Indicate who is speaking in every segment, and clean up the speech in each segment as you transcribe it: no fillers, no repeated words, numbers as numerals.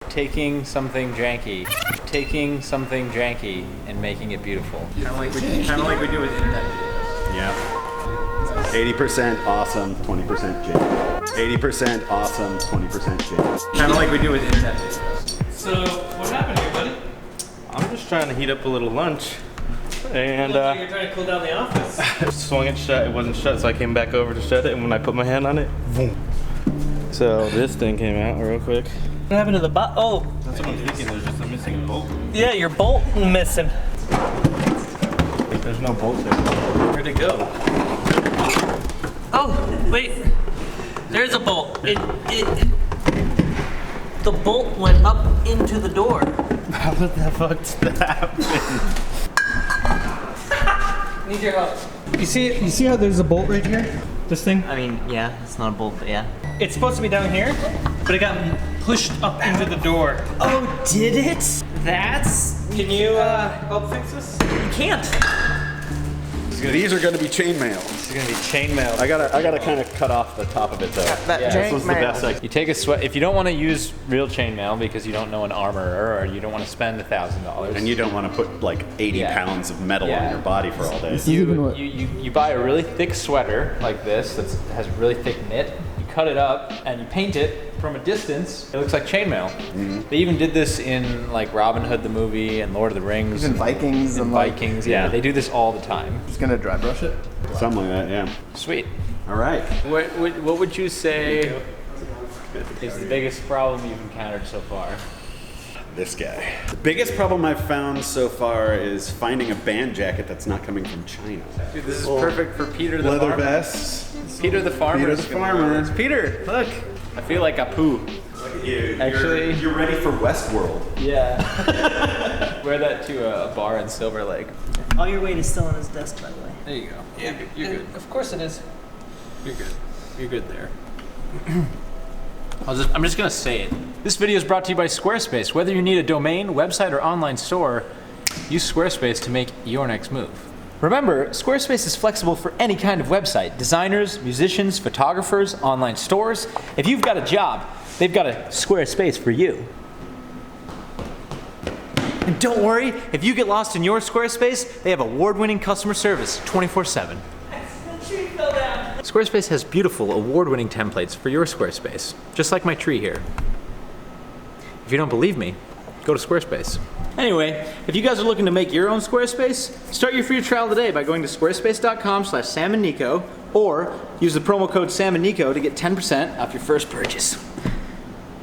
Speaker 1: taking something janky, and making it beautiful.
Speaker 2: Kind of like we do with internet videos.
Speaker 3: Yeah. 80% awesome, 20% jam. 80% awesome, 20% jam.
Speaker 2: Kind of like we do with internet videos.
Speaker 4: So, what happened here, buddy?
Speaker 5: I'm just trying to heat up a little lunch. And
Speaker 4: You're trying to cool down the office.
Speaker 5: I swung it shut, it wasn't shut, so I came back over to shut it, and when I put my hand on it, boom. So this thing came out real quick.
Speaker 4: What happened to the bolt? Oh.
Speaker 5: That's what I'm thinking, there's just a missing bolt.
Speaker 4: Yeah, your bolt missing.
Speaker 5: There's no bolt there.
Speaker 4: Where'd it go? Oh, wait. There's a bolt. The bolt went up into the door.
Speaker 5: How the fuck did that happen?
Speaker 4: Need your help.
Speaker 2: You see how there's a bolt right here? This thing?
Speaker 6: I mean, yeah, it's not a bolt, but yeah.
Speaker 4: It's supposed to be down here, but it got pushed up into the door.
Speaker 6: Oh, did it? That's...
Speaker 4: Can you help fix this?
Speaker 6: You can't.
Speaker 3: These are gonna be chainmail.
Speaker 1: This is gonna be chainmail.
Speaker 3: I gotta kind of cut off the top of it though.
Speaker 1: Yeah,
Speaker 3: this was the best I
Speaker 1: You take a sweat if you don't want to use real chainmail because you don't know an armorer or you don't want to spend $1,000.
Speaker 3: And you don't want to put like 80 pounds of metal on your body for all day.
Speaker 1: You buy a really thick sweater like this that has really thick knit. You cut it up and you paint it from a distance. It looks like chainmail. They even did this in like Robin Hood the movie and Lord of the Rings.
Speaker 2: Even Vikings and
Speaker 1: Vikings. Yeah, they do this all the time.
Speaker 2: Just gonna dry brush it?
Speaker 3: Something like that, yeah.
Speaker 1: Sweet.
Speaker 3: All right.
Speaker 1: What would you say is the biggest problem you've encountered so far?
Speaker 3: This guy. The biggest problem I've found so far is finding a band jacket that's not coming from China.
Speaker 1: Dude, this is perfect for Peter the
Speaker 3: Leather
Speaker 1: farmer.
Speaker 3: vests.
Speaker 1: Peter the farmer.
Speaker 3: Peter the farmer.
Speaker 1: It's Peter, look. I feel like Apu.
Speaker 3: Look at you.
Speaker 1: Actually,
Speaker 3: you're ready for Westworld.
Speaker 1: Yeah. Wear that to a bar in Silver Lake.
Speaker 6: All your weight is still on his desk, by the way.
Speaker 1: There you go. Yeah, you're good.
Speaker 4: Of course it is.
Speaker 1: You're good. You're good there. I'm just gonna say it. This video is brought to you by Squarespace. Whether you need a domain, website, or online store, use Squarespace to make your next move. Remember, Squarespace is flexible for any kind of website. Designers, musicians, photographers, online stores. If you've got a job, they've got a Squarespace for you. And don't worry, if you get lost in your Squarespace, they have award-winning customer service 24/7. Squarespace has beautiful, award-winning templates for your Squarespace, just like my tree here. If you don't believe me, go to Squarespace. Anyway, if you guys are looking to make your own Squarespace, start your free trial today by going to squarespace.com/SamandNico or use the promo code SamandNico to get 10% off your first purchase.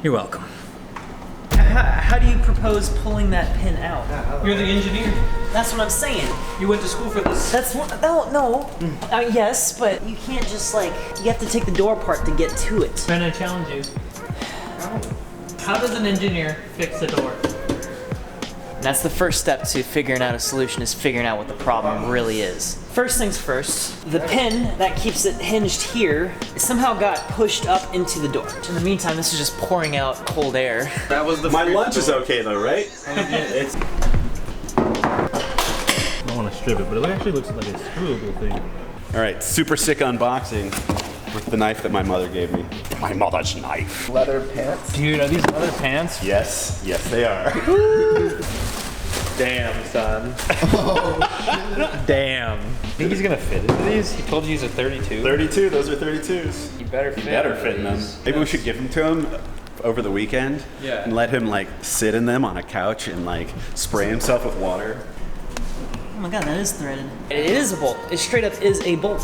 Speaker 1: You're welcome.
Speaker 6: How do you propose pulling that pin out?
Speaker 4: You're the engineer.
Speaker 6: That's what I'm saying.
Speaker 4: You went to school for this.
Speaker 6: That's what, no. Yes, but you can't just like, you have to take the door apart to get to it.
Speaker 4: Then I challenge you. How does an engineer fix a door?
Speaker 6: That's the first step to figuring out a solution, is figuring out what the problem really is. First things first, the pin that keeps it hinged here somehow got pushed up into the door. In the meantime, this is just pouring out cold air.
Speaker 5: That was the
Speaker 3: My lunch is okay though, right?
Speaker 5: I don't want to strip it, but it actually looks like a screwable thing.
Speaker 3: All right, super sick unboxing with the knife that my mother gave me. My mother's knife.
Speaker 2: Leather pants?
Speaker 1: Dude, are these leather pants?
Speaker 3: Yes, they are.
Speaker 1: Damn, son. Damn. Think he's gonna fit into these? He told you he's a 32.
Speaker 3: 32, those are 32s.
Speaker 1: You better fit.
Speaker 3: You better fit in them. Maybe we should give them to him over the weekend.
Speaker 1: Yeah.
Speaker 3: And let him like sit in them on a couch and like spray himself with water.
Speaker 6: Oh my god, that is threaded. It is a bolt. It straight up is a bolt.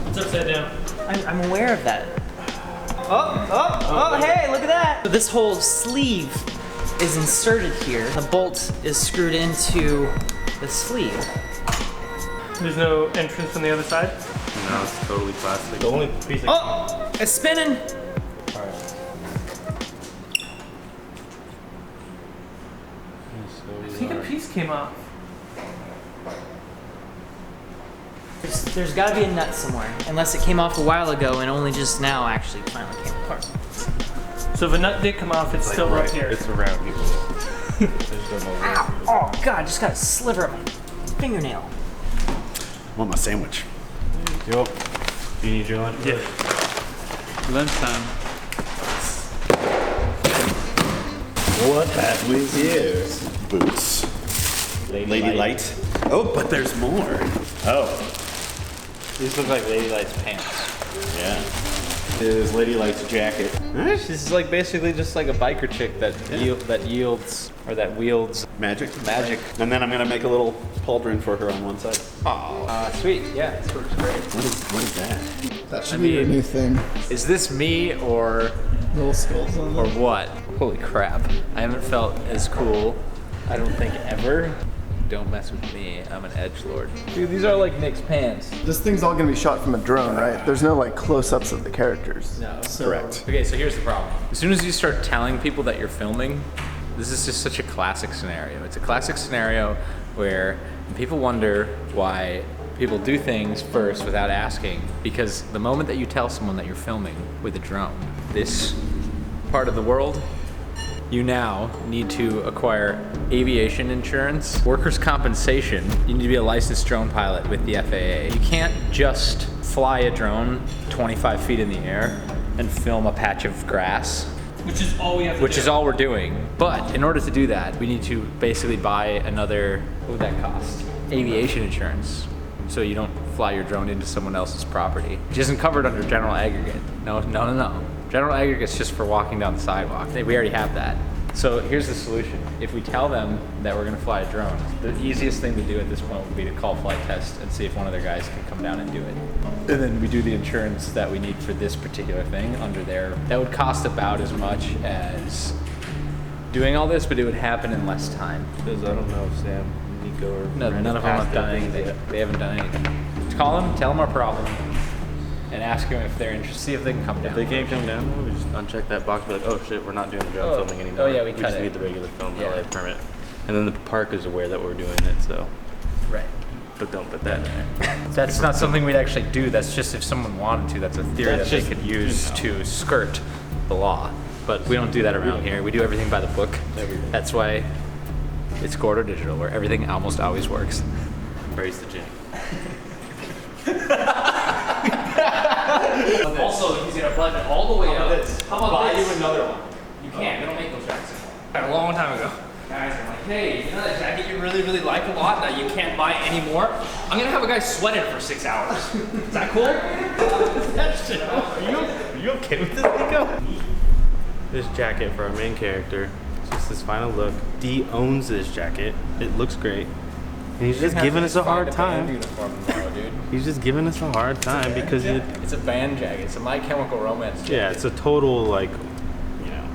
Speaker 4: It's upside down.
Speaker 6: I'm aware of that. Oh, hey, look at that. So this whole sleeve is inserted here. The bolt is screwed into the sleeve.
Speaker 4: There's no entrance on the other side?
Speaker 5: No, it's totally plastic. The only piece of...
Speaker 6: Oh, it's spinning.
Speaker 4: I think a piece came off.
Speaker 6: There's gotta be a nut somewhere, unless it came off a while ago and only just now actually finally came apart.
Speaker 4: So if a nut did come off, it's still right here.
Speaker 5: It's around here.
Speaker 6: Ow! Oh god, I just got a sliver of my fingernail.
Speaker 3: I want my sandwich.
Speaker 5: Yo, do you need your lunch?
Speaker 4: Yeah. Lunchtime.
Speaker 5: What that was here?
Speaker 3: Boots. Lady Light. Oh, but there's more. Oh,
Speaker 1: These look like Lady Light's pants.
Speaker 3: yeah. Is Lady Light's jacket.
Speaker 1: This is like basically just like a biker chick that wields
Speaker 3: Magic.
Speaker 1: magic.
Speaker 3: And then I'm gonna make a little pauldron for her on one side.
Speaker 1: Sweet, yeah, this works great.
Speaker 3: What is that?
Speaker 2: That should be your new thing.
Speaker 1: Is this me or
Speaker 2: Little skulls on
Speaker 1: or
Speaker 2: them.
Speaker 1: what? Holy crap! I haven't felt as cool. I don't think ever. Don't mess with me. I'm an edgelord. Dude, these are like Nick's pants.
Speaker 2: This thing's all gonna be shot from a drone, right? There's no like close-ups of the characters.
Speaker 1: No.
Speaker 3: Correct.
Speaker 1: Okay, so here's the problem. As soon as you start telling people that you're filming, this is just such a classic scenario. It's a classic scenario where people wonder why people do things first without asking, because the moment that you tell someone that you're filming with a drone, this part of the world, you now need to acquire aviation insurance, workers' compensation. You need to be a licensed drone pilot with the FAA. You can't just fly a drone 25 feet in the air and film a patch of grass,
Speaker 4: Which is all we have to do.
Speaker 1: which is all we're doing. But in order to do that, we need to basically buy another, what would that cost? Aviation insurance. So you don't fly your drone into someone else's property, which isn't covered under general aggregate. No. General aggregate's just for walking down the sidewalk. We already have that. So here's the solution. If we tell them that we're gonna fly a drone, the easiest thing to do at this point would be to call flight test and see if one of their guys can come down and do it. And then we do the insurance that we need for this particular thing under there. That would cost about as much as doing all this, but it would happen in less time.
Speaker 5: Because I don't know if Sam, Nico, or
Speaker 1: No,
Speaker 5: Brandon
Speaker 1: none of them have
Speaker 5: passed
Speaker 1: done
Speaker 5: their things
Speaker 1: anything.
Speaker 5: yet.
Speaker 1: They haven't done anything. Just call them, tell them our problem, and ask them if they're interested. See if they can come down.
Speaker 5: If they can't come down, we just uncheck that box. Be like, oh shit, we're not doing drone
Speaker 1: Oh.
Speaker 5: filming anymore.
Speaker 1: Oh, yeah, we cut
Speaker 5: just
Speaker 1: it.
Speaker 5: need the regular film
Speaker 1: Yeah.
Speaker 5: LA permit. And then the park is aware that we're doing it, so
Speaker 1: Right.
Speaker 5: but don't put that in there.
Speaker 1: That's not something we'd actually do. That's just if someone wanted to. That's a theory
Speaker 5: That's
Speaker 1: that
Speaker 5: just,
Speaker 1: they could use to skirt the law. But we don't do that around here. We do everything by the book.
Speaker 5: Everything.
Speaker 1: That's why it's Gordo Digital, where everything almost always works.
Speaker 5: Praise the Jim.
Speaker 1: Also, he's gonna budget all the way up. How about
Speaker 4: Buy
Speaker 1: this?
Speaker 4: you another one.
Speaker 1: You can't. They don't make those jackets anymore.
Speaker 4: A long time ago.
Speaker 1: Guys are like, hey, you know that jacket you really, really like a lot that you can't buy anymore? I'm gonna have a guy sweat it for 6 hours. Is that cool?
Speaker 5: Are you okay with this, Nico? This jacket for our main character. It's just this final look. D owns this jacket. It looks great. And he's just giving us a hard time.
Speaker 1: Uniform tomorrow, dude.
Speaker 5: He's just giving us a hard time because
Speaker 1: It's a band jacket. It's a My Chemical Romance jacket.
Speaker 5: yeah, it's a total like, you know.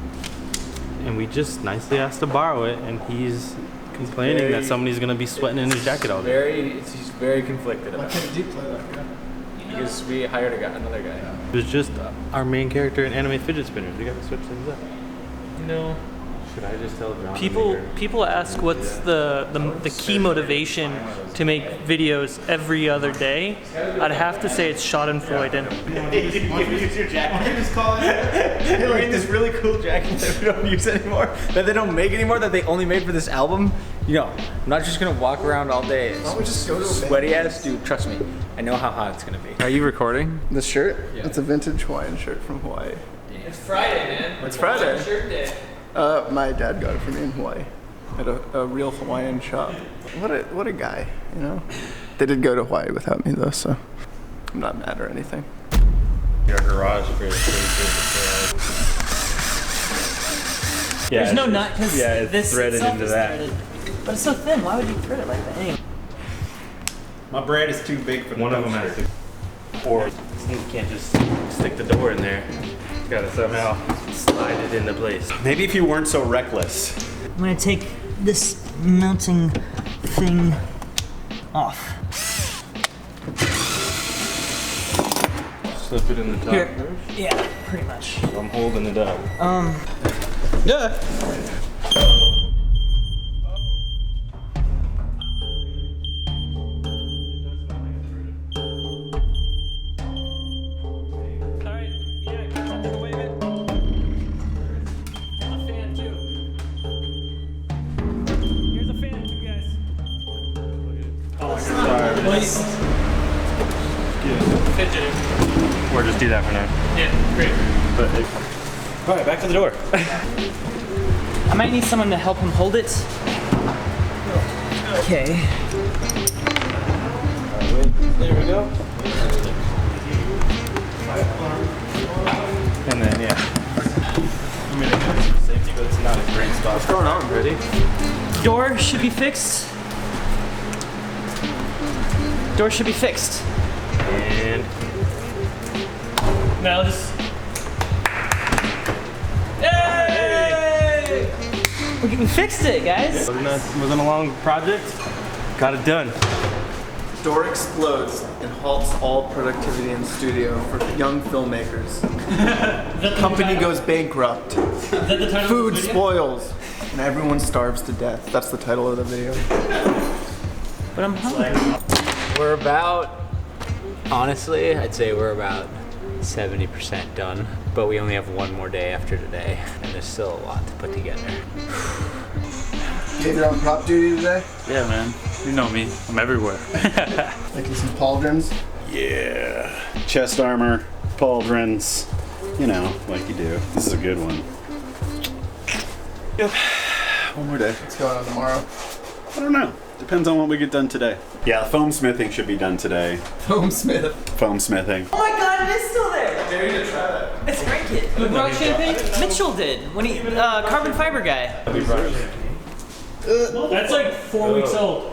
Speaker 5: And we just nicely asked to borrow it, and he's complaining that somebody's gonna be sweating in his jacket all day.
Speaker 1: He's very conflicted about it.
Speaker 2: Deep play that guy.
Speaker 1: Because we hired another guy.
Speaker 5: It was just our main character in anime fidget spinners. We gotta switch things up.
Speaker 4: You know,
Speaker 5: Should I just tell John?
Speaker 4: people ask what's the key motivation to make videos every other day. I'd have to say it's Schadenfreude.
Speaker 1: Use your jacket. Just call it. We're in this really cool jacket that we don't use anymore, that they don't make anymore, that they only made for this album. You know, I'm not just gonna walk around all day.
Speaker 2: Why don't we just go to a
Speaker 1: Sweaty ass, dude. Trust me, I know how hot it's gonna be. Are you recording?
Speaker 2: This shirt?
Speaker 1: Yeah.
Speaker 2: It's a vintage Hawaiian shirt from Hawaii.
Speaker 4: It's Friday, man.
Speaker 2: It's Friday.
Speaker 4: Shirt day.
Speaker 2: My dad got it for me in Hawaii at a real Hawaiian shop. What a guy, you know? They did go to Hawaii without me though, so I'm not mad or anything.
Speaker 5: Your garage for
Speaker 4: There's no nut because
Speaker 5: yeah, it's
Speaker 4: this
Speaker 5: threaded
Speaker 4: itself
Speaker 5: into
Speaker 4: is
Speaker 5: that.
Speaker 4: threaded. But it's so thin. Why would you thread it like that? Anyway.
Speaker 3: My braid is too big for the
Speaker 5: One of them has
Speaker 3: dumpster.
Speaker 5: to, or you can't just stick the door in there. You gotta somehow slide it into place.
Speaker 3: Maybe if you weren't so reckless.
Speaker 4: I'm gonna take this mounting thing off.
Speaker 5: Slip it in the top.
Speaker 4: Here. Yeah, pretty much.
Speaker 5: I'm holding it up.
Speaker 2: Yeah.
Speaker 4: Alright, yeah, can you wave it? A fan too. Here's a fan too, guys. Fidgeting.
Speaker 5: Or just do that for now.
Speaker 4: Yeah, great.
Speaker 5: But all right, back to the door.
Speaker 6: I might need someone to help him hold it. Okay.
Speaker 5: There we go. And then, yeah. I mean, it's safety, but it's not a great spot. What's going on, Brady?
Speaker 6: Door should be fixed. Door should be fixed.
Speaker 5: And
Speaker 4: Now just.
Speaker 6: We fixed it, guys.
Speaker 5: wasn't a long project. Got it done.
Speaker 2: Door explodes and halts all productivity in studio for young filmmakers. Company goes bankrupt.
Speaker 4: Is that the title
Speaker 2: Food
Speaker 4: of the video?
Speaker 2: spoils. And everyone starves to death. That's the title of the video.
Speaker 6: But I'm hungry.
Speaker 1: We're about, honestly, I'd say we're about 70% done, but we only have one more day after today, and there's still a lot to put together.
Speaker 2: You did your own prop duty today?
Speaker 5: Yeah, man. You know me. I'm everywhere.
Speaker 2: Making some pauldrons.
Speaker 3: Yeah. Chest armor, pauldrons, you know, like you do. This is a good one. Yep. One more day.
Speaker 2: What's going on tomorrow?
Speaker 3: I don't know. Depends on what we get done today. Yeah, foam smithing should be done today.
Speaker 2: Foam smith.
Speaker 3: Foam smithing.
Speaker 6: Oh my god, it is still there!
Speaker 2: Maybe to try that.
Speaker 6: It's a great kid. Who brought champagne? Mitchell did, when he, carbon fiber guy.
Speaker 4: That's like 4 weeks old.